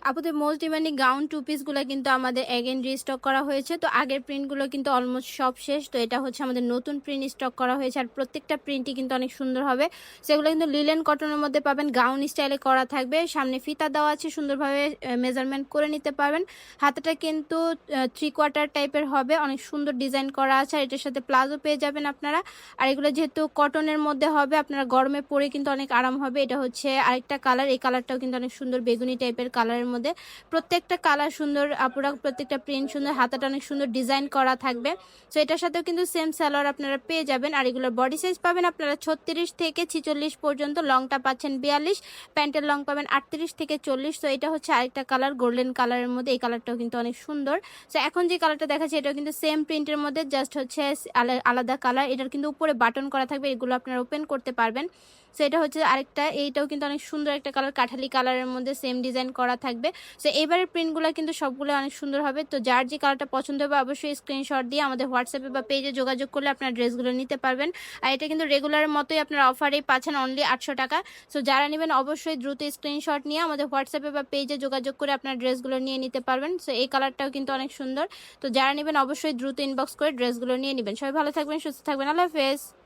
আপুদের most demanding gown two পিসগুলো কিন্তু আমাদের এগেইন রিস্টক করা হয়েছে। তো আগের প্রিন্টগুলো কিন্তু অলমোস্ট সব শেষ। তো এটা হচ্ছে আমাদের নতুন প্রিন্ট স্টক করা হয়েছে। আর প্রত্যেকটা প্রিন্টই কিন্তু অনেক সুন্দর হবে। সেগুলো কিন্তু লিলেন কটনের মধ্যে পাবেন, গাউন স্টাইলে করা থাকবে। সামনে ফিতা দেওয়া আছে, সুন্দরভাবে মেজারমেন্ট করে নিতে পারবেন। হাতাটা কিন্তু 3/4 টাইপের হবে, অনেক সুন্দর ডিজাইন করা আছে। আর এটার সাথে প্লাজো পেয়ে যাবেন আপনারা। আর এগুলো যেহেতু কটনের মধ্যে হবে, আপনারা গরমে পরে কিন্তু অনেক আরাম হবে। এটা হচ্ছে আরেকটা কালার, এই কালারটাও কিন্তু অনেক সুন্দর বেগুনি টাইপের কালারের মধ্যে। প্রত্যেকটা কালার সুন্দর আপুরা, প্রত্যেকটা প্রিন্ট সুন্দর, হাতাটা অনেক সুন্দর ডিজাইন করা থাকবে। তো এটার সাথেও কিন্তু সেম সালোয়ার আপনারা পেয়ে যাবেন। আর এগুলোর বডি সাইজ পাবেন আপনারা 36 থেকে 46 পর্যন্ত, লংটা পাচ্ছেন 42, প্যান্টের লং পাবেন 38 থেকে 40। তো এটা হচ্ছে আরেকটা কালার গোল্ডেন কালারের মধ্যে, এই কালারটাও কিন্তু অনেক সুন্দর। তো এখন যে কালারটা দেখাচ্ছি এটাও কিন্তু সেম প্রিন্টের মধ্যে, জাস্ট হচ্ছে আলাদা কালার। এটার কিন্তু উপরে বাটন করা থাকবে, এগুলো আপনারা ওপেন করতে পারবেন। সো এটা হচ্ছে আরেকটা, এইটাও কিন্তু অনেক সুন্দর একটা কালার, কাঠালি কালারের মধ্যে সেম ডিজাইন করা থাকবে। সো এবারের প্রিন্টগুলো কিন্তু সবগুলো অনেক সুন্দর হবে। তো যার যে কালারটা পছন্দ হবে অবশ্যই স্ক্রিনশট দিয়ে আমাদের হোয়াটসঅ্যাপে বা পেজে যোগাযোগ করলে আপনারা ড্রেসগুলো নিতে পারবেন। আর এটা কিন্তু রেগুলারের মতোই আপনারা অফারেই পাচ্ছেন অনলি 800 টাকা। সো যারা নেবেন অবশ্যই দ্রুত স্ক্রিনশট নিয়ে আমাদের হোয়াটসঅ্যাপে বা পেজে যোগাযোগ করে আপনার ড্রেসগুলো নিয়ে নিতে পারবেন। সো এই কালারটাও কিন্তু অনেক সুন্দর। তো যারা নেবেন অবশ্যই দ্রুত ইনবক্স করে ড্রেসগুলো নিয়ে নেবেন। সবাই ভালো থাকবেন, সুস্থ থাকবেন, আল্লাহ হাফেজ।